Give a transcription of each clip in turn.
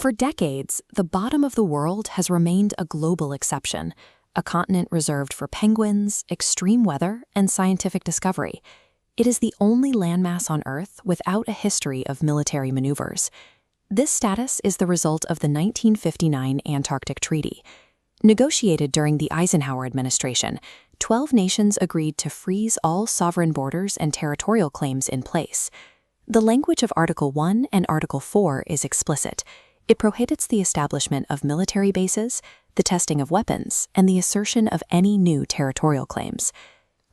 For decades, the bottom of the world has remained a global exception, a continent reserved for penguins, extreme weather, and scientific discovery. It is the only landmass on Earth without a history of military maneuvers. This status is the result of the 1959 Antarctic Treaty. Negotiated during the Eisenhower administration, 12 nations agreed to freeze all sovereign borders and territorial claims in place. The language of Article 1 and Article 4 is explicit. It prohibits the establishment of military bases, the testing of weapons, and the assertion of any new territorial claims.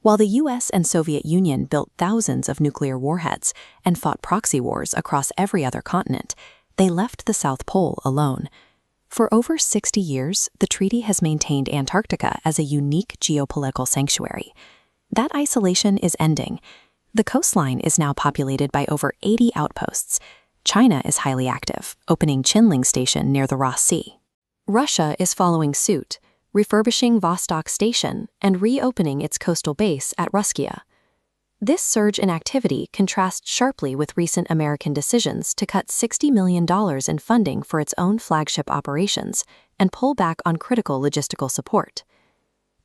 While the US and Soviet Union built thousands of nuclear warheads and fought proxy wars across every other continent, they left the South Pole alone. For over 60 years, the treaty has maintained Antarctica as a unique geopolitical sanctuary. That isolation is ending. The coastline is now populated by over 80 outposts. China is highly active, opening Chinling Station near the Ross Sea. Russia is following suit, refurbishing Vostok Station and reopening its coastal base at Ruskia. This surge in activity contrasts sharply with recent American decisions to cut $60 million in funding for its own flagship operations and pull back on critical logistical support.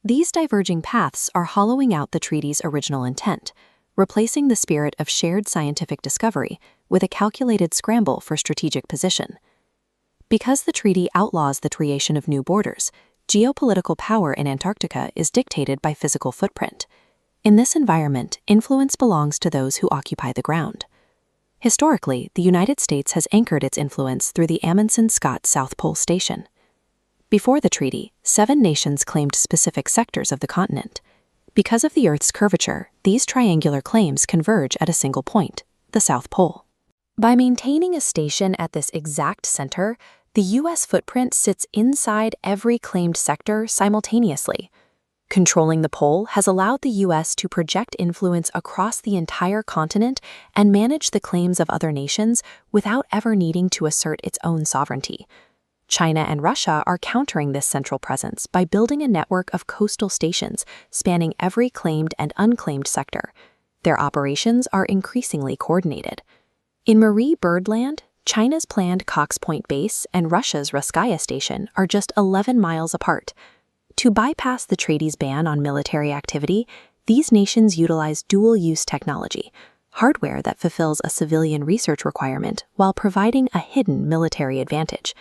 These diverging paths are hollowing out the treaty's original intent, replacing the spirit of shared scientific discovery with a calculated scramble for strategic position. Because the treaty outlaws the creation of new borders, geopolitical power in Antarctica is dictated by physical footprint. In this environment, influence belongs to those who occupy the ground. Historically, the United States has anchored its influence through the Amundsen-Scott South Pole Station. Before the treaty, 7 nations claimed specific sectors of the continent. Because of the Earth's curvature, these triangular claims converge at a single point, the South Pole. By maintaining a station at this exact center, the U.S. footprint sits inside every claimed sector simultaneously. Controlling the pole has allowed the U.S. to project influence across the entire continent and manage the claims of other nations without ever needing to assert its own sovereignty. China and Russia are countering this central presence by building a network of coastal stations spanning every claimed and unclaimed sector. Their operations are increasingly coordinated. In Marie Byrd Land, China's planned Cox Point base and Russia's Russkaya station are just 11 miles apart. To bypass the treaty's ban on military activity, these nations utilize dual-use technology, hardware that fulfills a civilian research requirement while providing a hidden military advantage.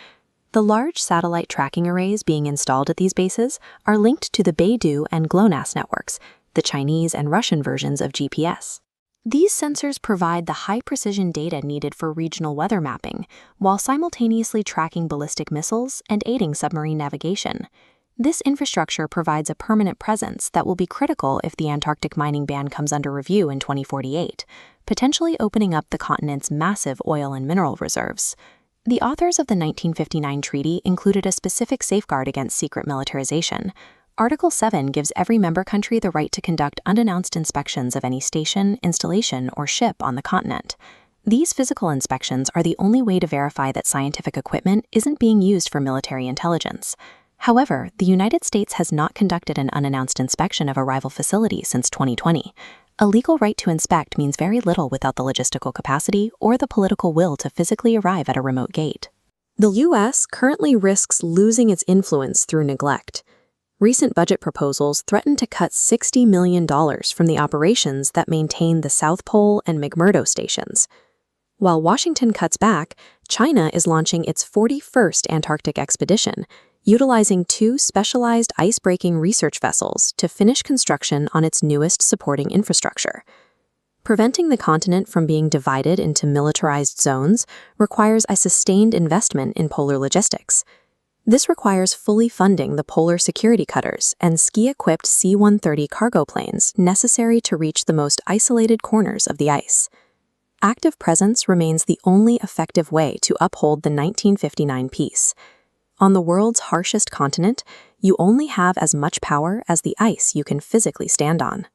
The large satellite tracking arrays being installed at these bases are linked to the Beidou and GLONASS networks, the Chinese and Russian versions of GPS. These sensors provide the high-precision data needed for regional weather mapping, while simultaneously tracking ballistic missiles and aiding submarine navigation. This infrastructure provides a permanent presence that will be critical if the Antarctic mining ban comes under review in 2048, potentially opening up the continent's massive oil and mineral reserves. The authors of the 1959 treaty included a specific safeguard against secret militarization. Article 7 gives every member country the right to conduct unannounced inspections of any station, installation, or ship on the continent. These physical inspections are the only way to verify that scientific equipment isn't being used for military intelligence. However, the United States has not conducted an unannounced inspection of a rival facility since 2020. A legal right to inspect means very little without the logistical capacity or the political will to physically arrive at a remote gate. The U.S. currently risks losing its influence through neglect. Recent budget proposals threaten to cut $60 million from the operations that maintain the South Pole and McMurdo stations. While Washington cuts back, China is launching its 41st Antarctic expedition, utilizing 2 specialized ice-breaking research vessels to finish construction on its newest supporting infrastructure. Preventing the continent from being divided into militarized zones requires a sustained investment in polar logistics. This requires fully funding the polar security cutters and ski-equipped C-130 cargo planes necessary to reach the most isolated corners of the ice. Active presence remains the only effective way to uphold the 1959 peace. On the world's harshest continent, you only have as much power as the ice you can physically stand on.